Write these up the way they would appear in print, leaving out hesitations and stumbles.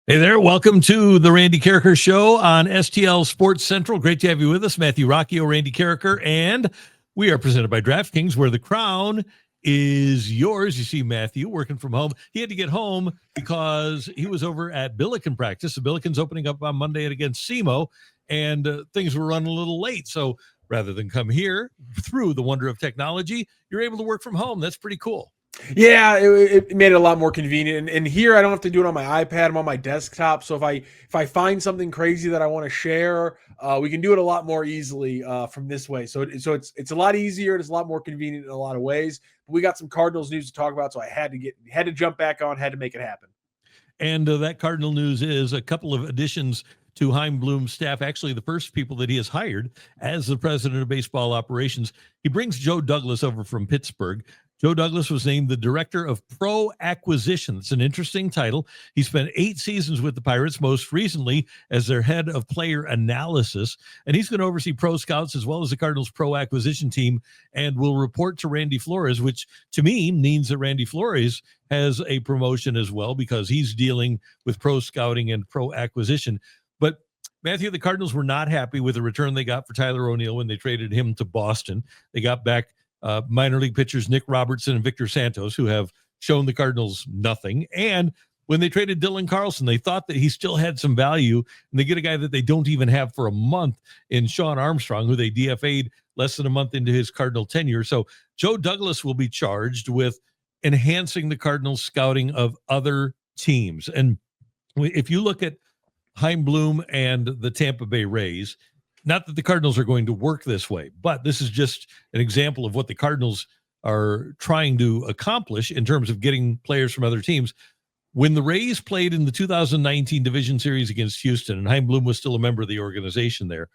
Hey there. Welcome to the Randy Karraker Show on STL Sports Central. Great to have you with us. Matthew Rocchio, Randy Karraker, and we are presented by DraftKings, where the crown is yours. You see Matthew working from home. He had to get home because he was over at Billiken practice. The Billiken's opening up on Monday against SEMO, and things were running a little late. So rather than come here through the wonder of technology, you're able to work from home. That's pretty cool. Yeah, it made it a lot more convenient. And here I don't have to do it on my iPad. I'm on my desktop. So if I find something crazy that I want to share, we can do it a lot more easily from this way. So it's a lot easier. It's a lot more convenient in a lot of ways. But we got some Cardinals news to talk about, so I had to jump back on, had to make it happen. And that Cardinal news is a couple of additions to Chaim Bloom's staff. Actually, the first people that he has hired as the president of baseball operations. He brings Joe Douglas over from Pittsburgh. Joe Douglas was named the director of pro acquisition. It's an interesting title. He spent 8 seasons with the Pirates, most recently as their head of player analysis. And he's going to oversee pro scouts as well as the Cardinals pro acquisition team, and will report to Randy Flores, which to me means that Randy Flores has a promotion as well, because he's dealing with pro scouting and pro acquisition. But Matthew, the Cardinals were not happy with the return they got for Tyler O'Neill when they traded him to Boston. They got back minor league pitchers Nick Robertson and Victor Santos, who have shown the Cardinals nothing. And when they traded Dylan Carlson, they thought that he still had some value, and they get a guy that they don't even have for a month in Sean Armstrong, who they DFA'd less than a month into his Cardinal tenure. So Joe Douglas will be charged with enhancing the Cardinals scouting of other teams. And if you look at Chaim Bloom and the Tampa Bay Rays, not that the Cardinals are going to work this way, but this is just an example of what the Cardinals are trying to accomplish in terms of getting players from other teams. When the Rays played in the 2019 Division Series against Houston, and Chaim Bloom was still a member of the organization there,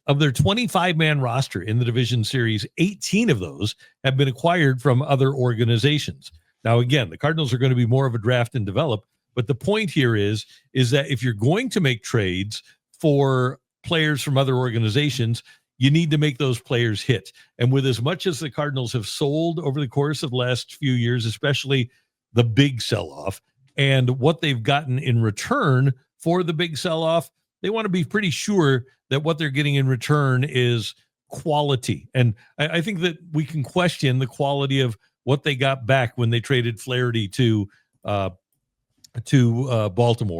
of their 25-man roster in the Division Series, 18 of those have been acquired from other organizations. Now, again, the Cardinals are going to be more of a draft and develop, but the point here is that if you're going to make trades for players from other organizations, you need to make those players hit. And with as much as the Cardinals have sold over the course of the last few years, especially the big sell-off, and what they've gotten in return for the big sell-off, they want to be pretty sure that what they're getting in return is quality. And I think that we can question the quality of what they got back when they traded Flaherty to Baltimore,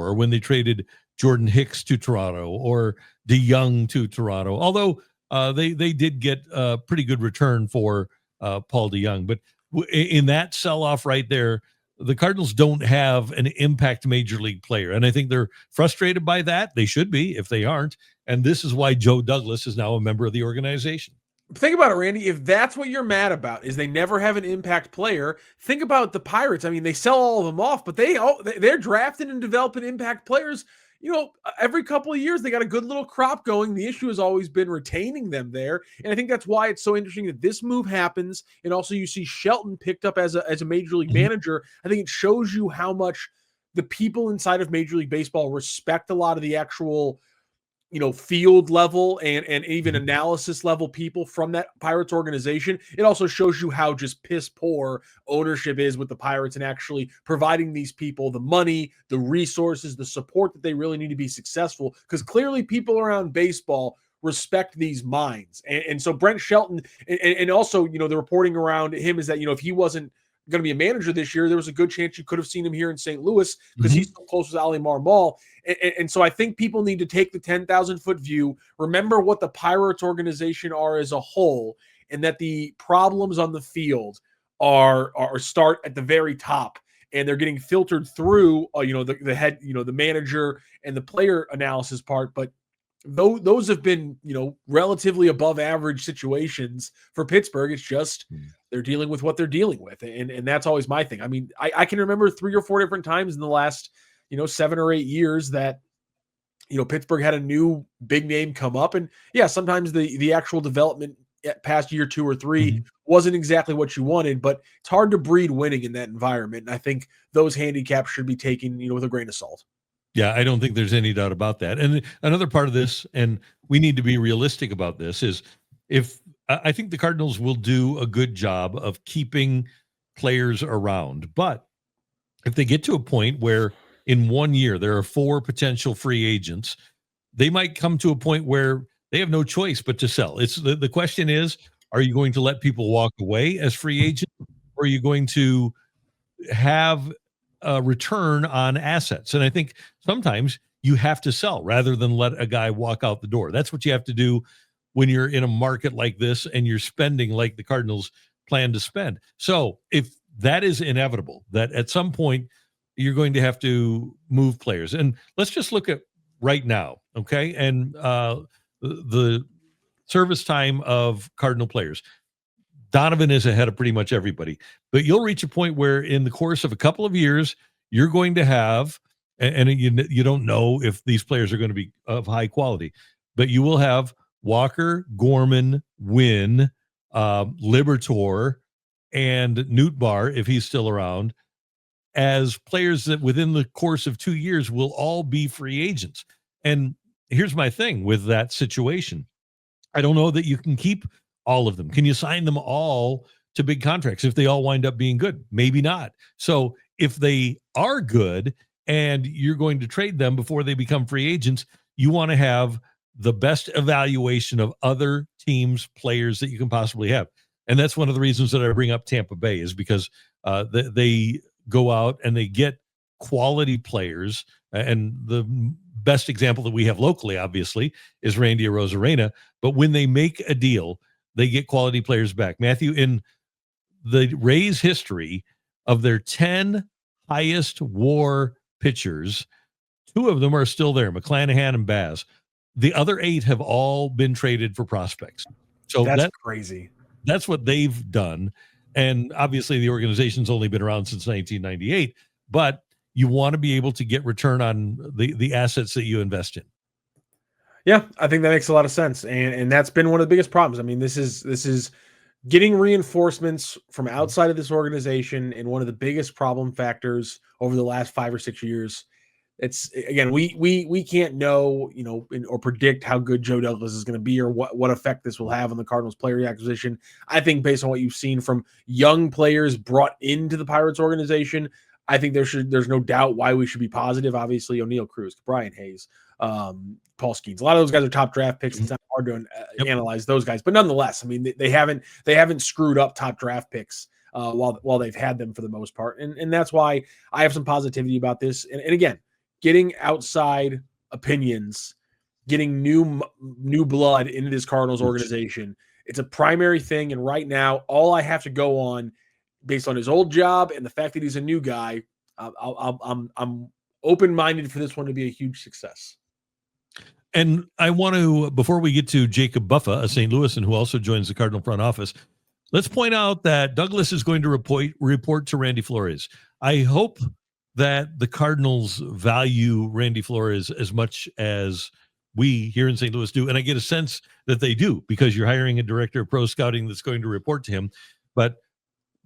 or when they traded Jordan Hicks to Toronto, or DeYoung to Toronto, although they did get a pretty good return for Paul DeYoung. But in that sell-off right there, the Cardinals don't have an impact major league player. And I think they're frustrated by that. They should be if they aren't. And this is why Joe Douglas is now a member of the organization. Think about it, Randy. If that's what you're mad about, is they never have an impact player, think about the Pirates. I mean, they sell all of them off, but they're drafting and developing impact players. You know, every couple of years they got a good little crop going. The issue has always been retaining them there, and I think that's why it's so interesting that this move happens. And also, you see Shelton picked up as a major league manager. I think it shows you how much the people inside of Major League Baseball respect a lot of the actual, field level and even analysis level people from that Pirates organization. It also shows you how just piss poor ownership is with the Pirates, and actually providing these people the money, the resources, the support that they really need to be successful, because clearly people around baseball respect these minds. And so Brent Shelton, and also, the reporting around him is that, if he wasn't going to be a manager this year, there was a good chance you could have seen him here in St. Louis, because he's so close with Ali Marmol. And so I think people need to take the 10,000-foot view, remember what the Pirates organization are as a whole, and that the problems on the field are start at the very top, and they're getting filtered through, the head, the manager and the player analysis part. But those have been, relatively above average situations for Pittsburgh. It's just they're dealing with what they're dealing with. And that's always my thing. I mean, I can remember 3 or 4 different times in the last, 7 or 8 years that, Pittsburgh had a new big name come up. And yeah, sometimes the actual development past year 2 or 3 wasn't exactly what you wanted, but it's hard to breed winning in that environment. And I think those handicaps should be taken, with a grain of salt. Yeah, I don't think there's any doubt about that. And another part of this, and we need to be realistic about this, is if I think the Cardinals will do a good job of keeping players around, but if they get to a point where in 1 year, there are 4 potential free agents. They might come to a point where they have no choice but to sell. It's the question is, are you going to let people walk away as free agents, or are you going to have a return on assets? And I think sometimes you have to sell rather than let a guy walk out the door. That's what you have to do when you're in a market like this and you're spending like the Cardinals plan to spend. So if that is inevitable, that at some point you're going to have to move players. And let's just look at right now, okay? And the service time of Cardinal players. Donovan is ahead of pretty much everybody, but you'll reach a point where in the course of a couple of years, you're going to have, and you don't know if these players are going to be of high quality, but you will have Walker, Gorman, Wynn, Liberatore, and Nootbaar, if he's still around, as players that within the course of 2 years will all be free agents. And here's my thing with that situation. I don't know that you can keep all of them. Can you sign them all to big contracts if they all wind up being good? Maybe not. So if they are good and you're going to trade them before they become free agents, you want to have the best evaluation of other teams' players that you can possibly have. And that's one of the reasons that I bring up Tampa Bay, is because they go out and they get quality players. And the best example that we have locally, obviously, is Randy Arozarena. But when they make a deal, they get quality players back. Matthew, in the Rays history of their 10 highest WAR pitchers, 2 of them are still there, McClanahan and Baz. The other 8 have all been traded for prospects. So that's crazy. That's what they've done. And obviously the organization's only been around since 1998, but you want to be able to get return on the assets that you invest in. Yeah, I think that makes a lot of sense. And that's been one of the biggest problems. I mean, this is getting reinforcements from outside of this organization, and one of the biggest problem factors over the last 5 or 6 years. It's, again, we can't know, or predict how good Joe Douglas is going to be, or what effect this will have on the Cardinals player acquisition. I think based on what you've seen from young players brought into the Pirates organization, I think there's no doubt why we should be positive. Obviously, O'Neal Cruz, Brian Hayes, Paul Skeens. A lot of those guys are top draft picks. It's not hard to analyze those guys, but nonetheless, I mean, they haven't screwed up top draft picks while they've had them for the most part, and that's why I have some positivity about this. And again, getting outside opinions, getting new blood into this Cardinals organization, it's a primary thing. And right now, all I have to go on, based on his old job and the fact that he's a new guy, I'm open-minded for this one to be a huge success. And I want to, before we get to Jacob Buffa, a St. Louisan who also joins the Cardinal front office, let's point out that Douglas is going to report to Randy Flores. I hope that the Cardinals value Randy Flores as much as we here in St. Louis do. And I get a sense that they do, because you're hiring a director of pro scouting that's going to report to him. But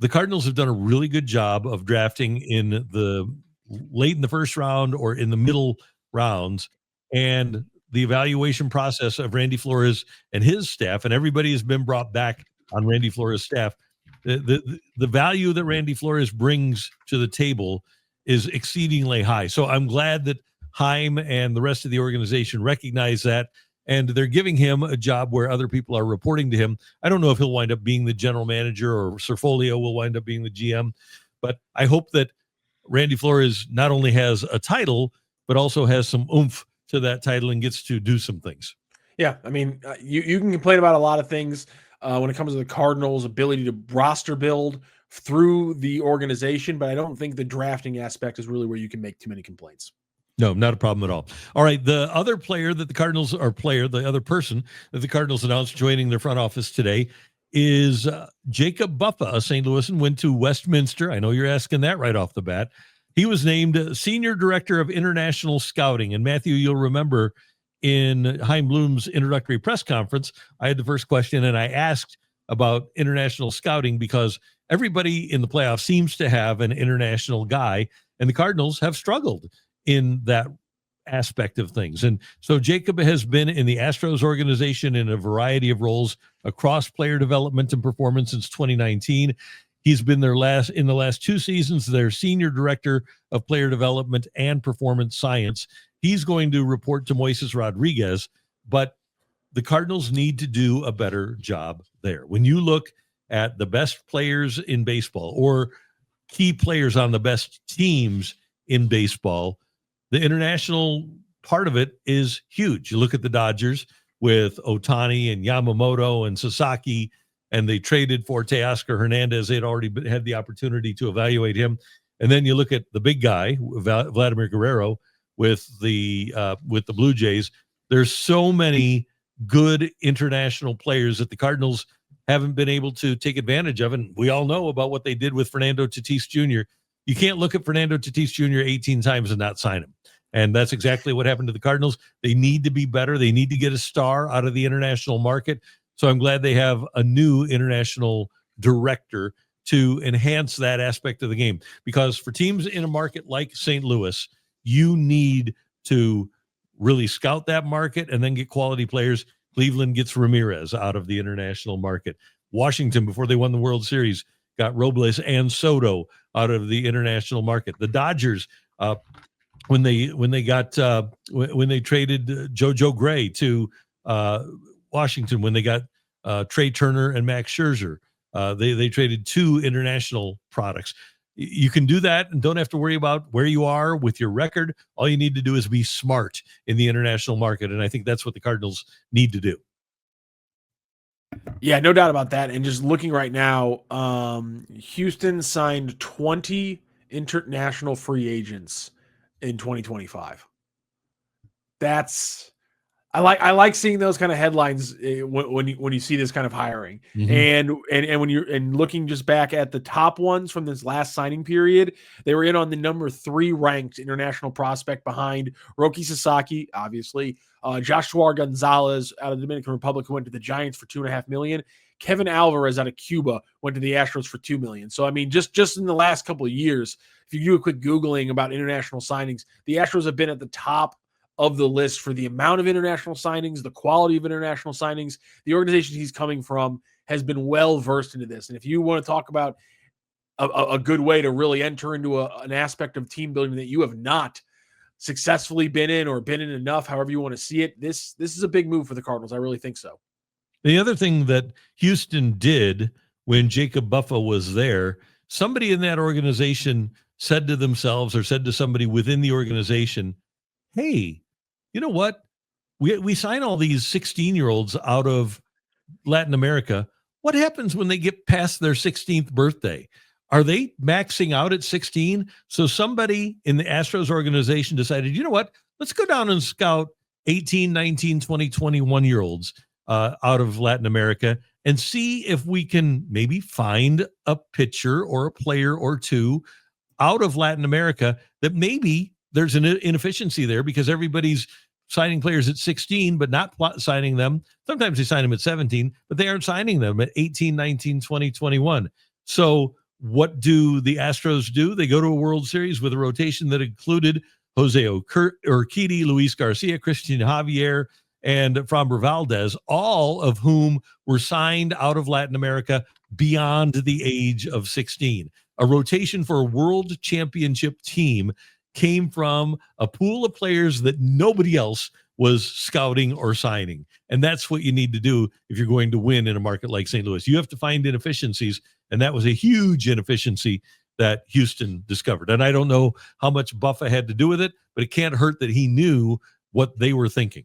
the Cardinals have done a really good job of drafting in the late in the first round or in the middle rounds. And the evaluation process of Randy Flores and his staff, and everybody has been brought back on Randy Flores' staff. The value that Randy Flores brings to the table is exceedingly high. So I'm glad that Chaim and the rest of the organization recognize that, and they're giving him a job where other people are reporting to him. I don't know if he'll wind up being the general manager or Serfolio will wind up being the GM, but I hope that Randy Flores not only has a title, but also has some oomph to that title and gets to do some things. Yeah, I mean, you can complain about a lot of things when it comes to the Cardinals' ability to roster build through the organization, but I don't think the drafting aspect is really where you can make too many complaints. No, not a problem at all. All right, the other player that the Cardinals, the other person that the Cardinals announced joining their front office today is Jacob Buffa, a St. Louisan, went to Westminster. I know you're asking that right off the bat. He was named Senior Director of International Scouting. And Matthew, you'll remember in Chaim Bloom's introductory press conference, I had the first question and I asked about international scouting because everybody in the playoffs seems to have an international guy, and the Cardinals have struggled in that aspect of things. And so Jacob has been in the Astros organization in a variety of roles across player development and performance since 2019. He's been in the last 2 seasons, their senior director of player development and performance science. He's going to report to Moisés Rodriguez, but the Cardinals need to do a better job there. When you look at the best players in baseball or key players on the best teams in baseball, the international part of it is huge. You look at the Dodgers with Ohtani and Yamamoto and Sasaki, and they traded for Teoscar Hernandez. They'd already had the opportunity to evaluate him. And then you look at the big guy, Vladimir Guerrero, with the Blue Jays. There's so many good international players that the Cardinals haven't been able to take advantage of. And we all know about what they did with Fernando Tatis Jr. You can't look at Fernando Tatis Jr. 18 times and not sign him. And that's exactly what happened to the Cardinals. They need to be better. They need to get a star out of the international market. So I'm glad they have a new international director to enhance that aspect of the game. Because for teams in a market like St. Louis, you need to really scout that market and then get quality players. Cleveland gets Ramirez out of the international market. Washington, before they won the World Series, got Robles and Soto out of the international market. The Dodgers, when they traded JoJo Gray to Washington, when they got Trey Turner and Max Scherzer, they traded 2 international products. You can do that and don't have to worry about where you are with your record. All you need to do is be smart in the international market, and I think that's what the Cardinals need to do. Yeah, no doubt about that. And just looking right now, Houston signed 20 international free agents in 2025. I like seeing those kind of headlines when you see this kind of hiring. Mm-hmm. And when you're looking just back at the top ones from this last signing period, they were in on the number 3 ranked international prospect behind Roki Sasaki, obviously, Joshua Gonzalez out of the Dominican Republic, who went to the Giants for $2.5 million. Kevin Alvarez out of Cuba went to the Astros for $2 million. So I mean, just in the last couple of years, if you do a quick Googling about international signings, the Astros have been at the top of the list for the amount of international signings, the quality of international signings. The organization he's coming from has been well versed into this. And if you want to talk about a good way to really enter into an aspect of team building that you have not successfully been in or been in enough, however you want to see it, this is a big move for the Cardinals. I really think so. The other thing that Houston did when Jacob Buffa was there, somebody in that organization said to themselves or said to somebody within the organization, hey, you know what? We sign all these 16-year-olds out of Latin America. What happens when they get past their 16th birthday? Are they maxing out at 16? So somebody in the Astros organization decided, you know what? Let's go down and scout 18, 19, 20, 21-year-olds out of Latin America and see if we can maybe find a pitcher or a player or two out of Latin America that maybe there's an inefficiency there because everybody's signing players at 16, but not signing them. Sometimes they sign them at 17, but they aren't signing them at 18, 19, 20, 21. So what do the Astros do? They go to a World Series with a rotation that included Jose Urquidy, Luis Garcia, Christian Javier, and Framber Valdez, all of whom were signed out of Latin America beyond the age of 16. A rotation for a world championship team came from a pool of players that nobody else was scouting or signing. And that's what you need to do if you're going to win in a market like St. Louis. You have to find inefficiencies, and that was a huge inefficiency that Houston discovered. And I don't know how much Buffa had to do with it, but it can't hurt that he knew what they were thinking.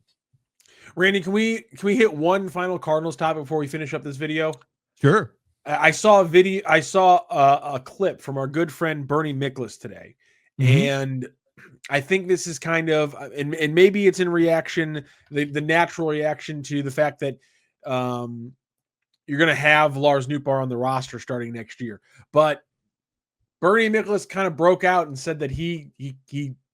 Randy, can we hit one final Cardinals topic before we finish up this video? Sure. I saw a clip from our good friend Bernie Miklasz today. Mm-hmm. And I think this is kind of, and maybe it's in reaction, the natural reaction to the fact that you're going to have Lars Nootbaar on the roster starting next year. But Bernie Miklasz kind of broke out and said that he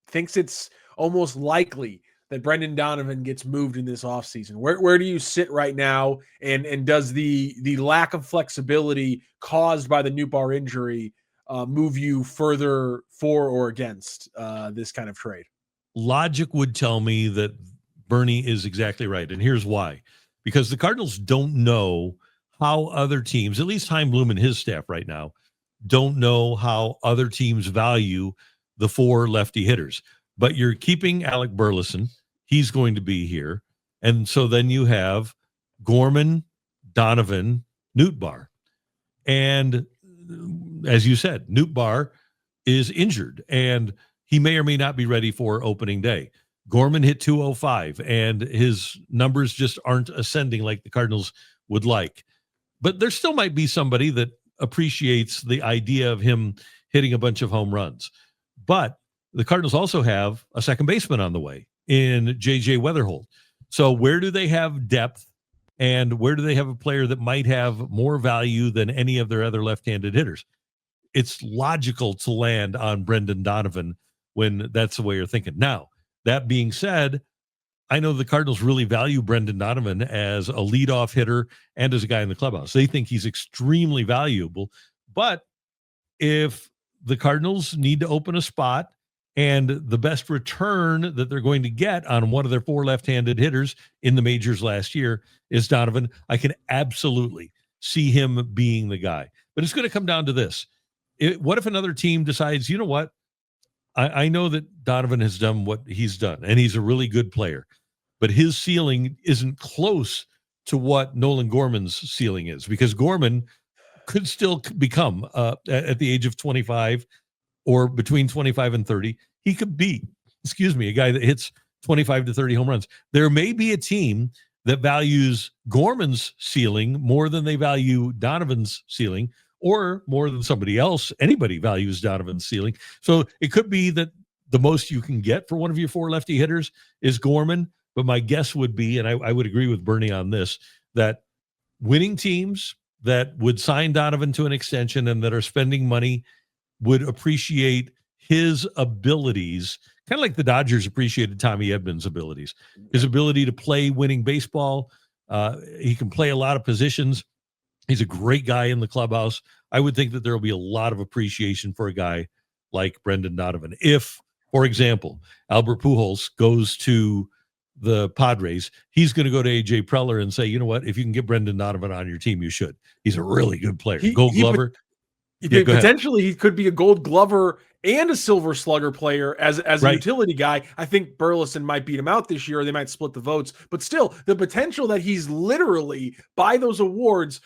thinks it's almost likely that Brendan Donovan gets moved in this offseason. Where do you sit right now? And does the lack of flexibility caused by the Nootbaar injury move you further for or against this kind of trade? Logic would tell me that Bernie is exactly right. And here's why. Because the Cardinals don't know how other teams, at least Chaim Bloom and his staff right now, don't know how other teams value the 4 lefty hitters. But you're keeping Alec Burleson. He's going to be here. And so then you have Gorman, Donovan, Nootbaar. And as you said, Nootbaar is injured, and he may or may not be ready for opening day. Gorman hit 205, and his numbers just aren't ascending like the Cardinals would like. But there still might be somebody that appreciates the idea of him hitting a bunch of home runs. But the Cardinals also have a second baseman on the way in JJ Wetherholt. So where do they have depth, and where do they have a player that might have more value than any of their other left-handed hitters? It's logical to land on Brendan Donovan when that's the way you're thinking. Now, that being said, I know the Cardinals really value Brendan Donovan as a leadoff hitter and as a guy in the clubhouse. They think he's extremely valuable. But if the Cardinals need to open a spot and the best return that they're going to get on one of their 4 left-handed hitters in the majors last year is Donovan, I can absolutely see him being the guy. But it's going to come down to this. What if another team decides, you know what? I know that Donovan has done what he's done, and he's a really good player, but his ceiling isn't close to what Nolan Gorman's ceiling is, because Gorman could still become, at the age of 25 or between 25 and 30, he could be, a guy that hits 25 to 30 home runs. There may be a team that values Gorman's ceiling more than they value Donovan's ceiling, or more than anybody values Donovan's ceiling. So it could be that the most you can get for one of your 4 lefty hitters is Gorman. But my guess would be, and I would agree with Bernie on this, that winning teams that would sign Donovan to an extension and that are spending money would appreciate his abilities, kind of like the Dodgers appreciated Tommy Edman's abilities, his ability to play winning baseball. He can play a lot of positions. He's a great guy in the clubhouse. I would think that there will be a lot of appreciation for a guy like Brendan Donovan. If, for example, Albert Pujols goes to the Padres, he's going to go to AJ Preller and say, you know what, if you can get Brendan Donovan on your team, you should. He's a really good player. Gold Glover. Potentially, he could be a Gold Glover and a Silver Slugger player as a utility guy. I think Burleson might beat him out this year, or they might split the votes. But still, the potential that he's literally, by those awards,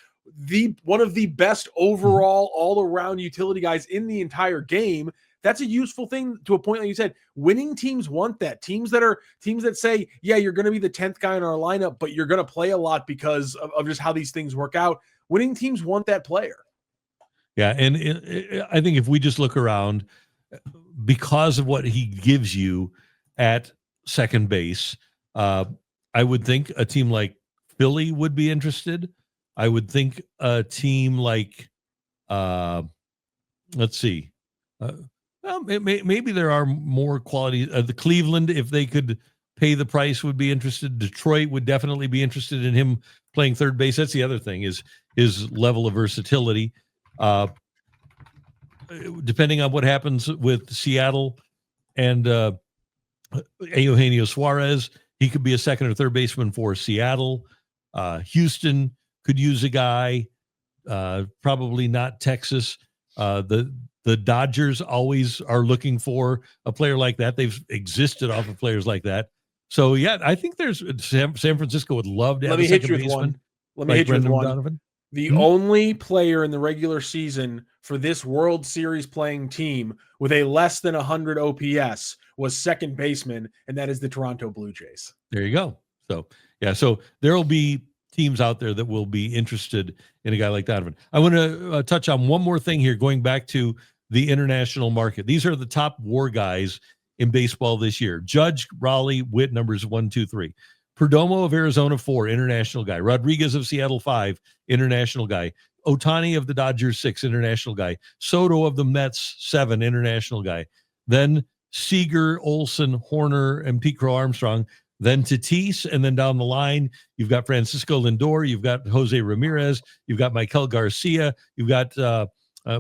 one of the best overall all-around utility guys in the entire game. That's a useful thing to a point, like you said. Winning teams want that. Teams that say, yeah, you're going to be the 10th guy in our lineup, but you're going to play a lot because of just how these things work out. Winning teams want that player. Yeah, and I think if we just look around, because of what he gives you at second base, I would think a team like Philly would be interested. I would think a team like, let's see, maybe there are more quality. The Cleveland, if they could pay the price, would be interested. Detroit would definitely be interested in him playing third base. That's the other thing, is his level of versatility. Depending on what happens with Seattle and Eugenio Suarez, he could be a second or third baseman for Seattle. Houston could use a guy, probably not Texas. The Dodgers always are looking for a player like that. They've existed off of players like that. So, yeah, I think there's San Francisco would love to have a second baseman. Let me hit you with one. Donovan. The only player in the regular season for this World Series playing team with a less than 100 OPS was second baseman, and that is the Toronto Blue Jays. There you go. So, yeah, so there will be teams out there that will be interested in a guy like Donovan. I want to touch on one more thing here, going back to the international market. These are the top WAR guys in baseball this year. Judge, Raleigh, Witt, numbers 1, 2, 3. Perdomo of Arizona, 4, international guy. Rodriguez of Seattle, 5, international guy. Ohtani of the Dodgers, 6, international guy. Soto of the Mets, 7, international guy. Then Seager, Olson, Horner, and Pete Crow Armstrong. Then Tatis, and then down the line, you've got Francisco Lindor, you've got Jose Ramirez, you've got Michael Garcia, you've got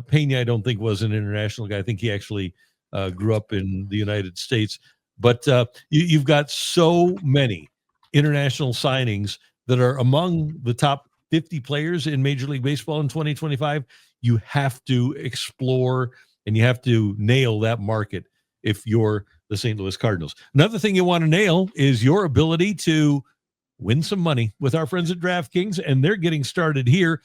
Pena. I don't think was an international guy. I think he actually grew up in the United States. But you've got so many international signings that are among the top 50 players in Major League Baseball in 2025. You have to explore and you have to nail that market if you're the St. Louis Cardinals. Another thing you want to nail is your ability to win some money with our friends at DraftKings, and they're getting started here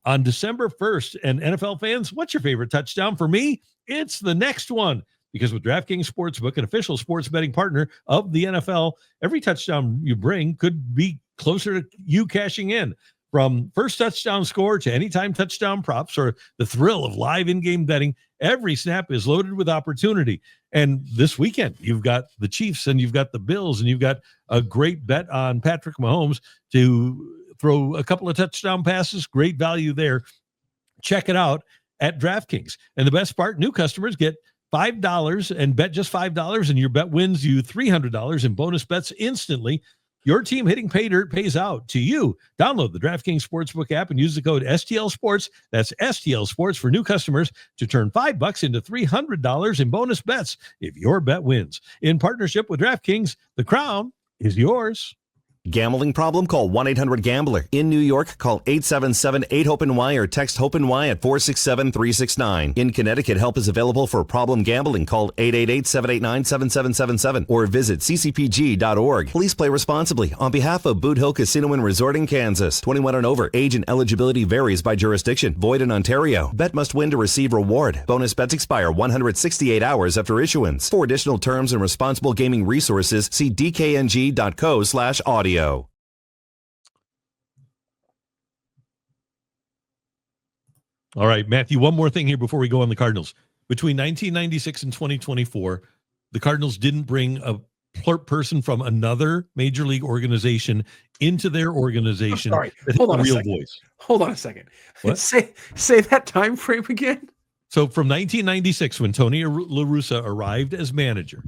on December 1st. And NFL fans, what's your favorite touchdown? For me, it's the next one. Because with DraftKings Sportsbook, an official sports betting partner of the NFL, every touchdown you bring could be closer to you cashing in. From first touchdown score to anytime touchdown props or the thrill of live in-game betting, every snap is loaded with opportunity. And this weekend, you've got the Chiefs and you've got the Bills and you've got a great bet on Patrick Mahomes to throw a couple of touchdown passes. Great value there. Check it out at DraftKings. And the best part, new customers get $5 and bet just $5, and your bet wins you $300 in bonus bets instantly. Your team hitting pay dirt pays out to you. Download the DraftKings Sportsbook app and use the code STL Sports. That's STL Sports for new customers to turn $5 into $300 in bonus bets if your bet wins. In partnership with DraftKings, the crown is yours. Gambling problem? Call 1-800-GAMBLER. In New York, call 877-8-HOPE-NY or text HOPE-NY at 467-369. In Connecticut, help is available for problem gambling. Call 888-789-7777 or visit ccpg.org. Please play responsibly. On behalf of Boot Hill Casino and Resort in Kansas, 21 and over. Age and eligibility varies by jurisdiction. Void in Ontario. Bet must win to receive reward. Bonus bets expire 168 hours after issuance. For additional terms and responsible gaming resources, see dkng.co/audio. All right, Matthew, one more thing here before we go on the Cardinals. Between 1996 and 2024, the Cardinals didn't bring a person from another major league organization into their organization. Sorry, that hold on a a real second. voice. Hold on a second. What? Say that time frame again. So from 1996, when Tony La Russa arrived as manager,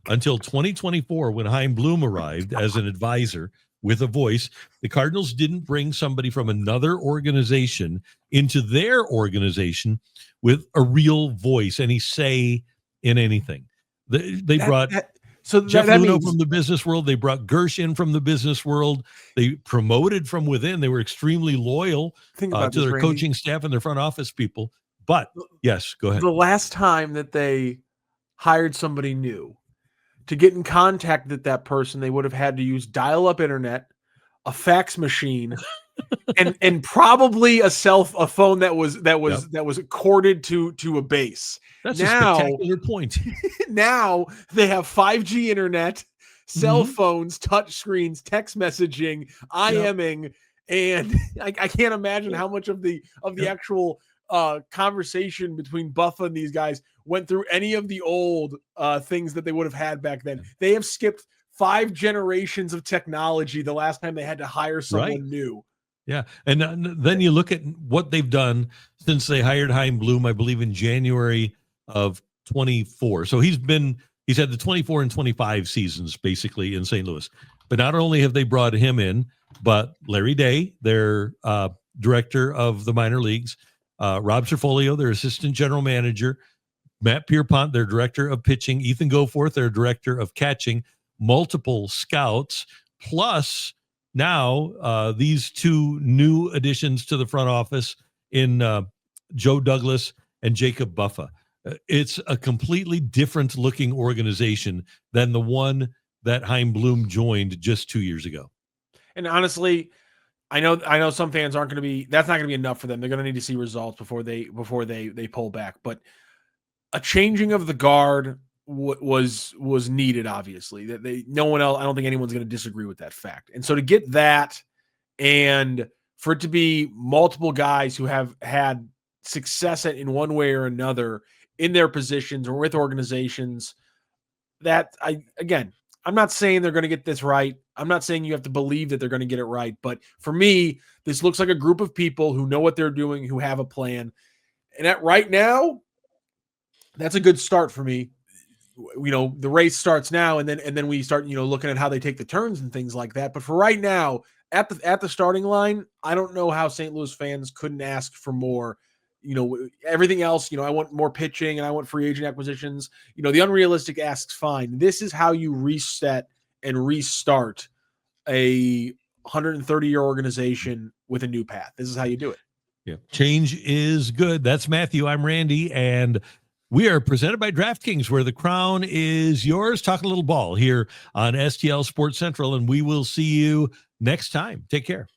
until 2024, when Chaim Bloom arrived as an advisor with a voice, the Cardinals didn't bring somebody from another organization into their organization with a real voice, any say in anything. They brought Jeff Luhnow from the business world. They brought Gersh in from the business world. They promoted from within. They were extremely loyal to their Randy. coaching staff and their front office people. But yes, go ahead. The last time that they hired somebody new, to get in contact with that person, they would have had to use dial-up internet, a fax machine, and probably a phone that was corded to a base. That's a spectacular point. Now they have 5G internet, cell phones, touch screens, text messaging, IMing, and I can't imagine how much of the actual conversation between Buffa and these guys went through any of the old things that they would have had back then. They have skipped 5 generations of technology the last time they had to hire someone new. Yeah. And then you look at what they've done since they hired Chaim Bloom, I believe in January of 24. So he's had the 24 and 25 seasons basically in St. Louis. But not only have they brought him in, but Larry Day, their director of the minor leagues, Rob Cerfolio, their assistant general manager, Matt Pierpont, their director of pitching, Ethan Goforth, their director of catching, multiple scouts, plus now these 2 new additions to the front office in Joe Douglas and Jacob Buffa. It's a completely different looking organization than the one that Chaim Bloom joined just 2 years ago. And honestly, I know some fans aren't going to be, that's not going to be enough for them. They're going to need to see results before they pull back. But a changing of the guard was needed, obviously. That no one else, I don't think anyone's going to disagree with that fact. And so to get that, and for it to be multiple guys who have had success in one way or another in their positions or with organizations, that I'm not saying they're going to get this right. I'm not saying you have to believe that they're going to get it right. But for me, this looks like a group of people who know what they're doing, who have a plan. And right now, that's a good start for me. The race starts now, and then we start, looking at how they take the turns and things like that. But for right now, at the starting line, I don't know how St. Louis fans couldn't ask for more. Everything else, I want more pitching and I want free agent acquisitions. The unrealistic asks, fine. This is how you reset and restart a 130-year organization with a new path. This is how you do it. Yeah. Change is good. That's Matthew. I'm Randy. And we are presented by DraftKings, where the crown is yours. Talk a little ball here on STL Sports Central, and we will see you next time. Take care.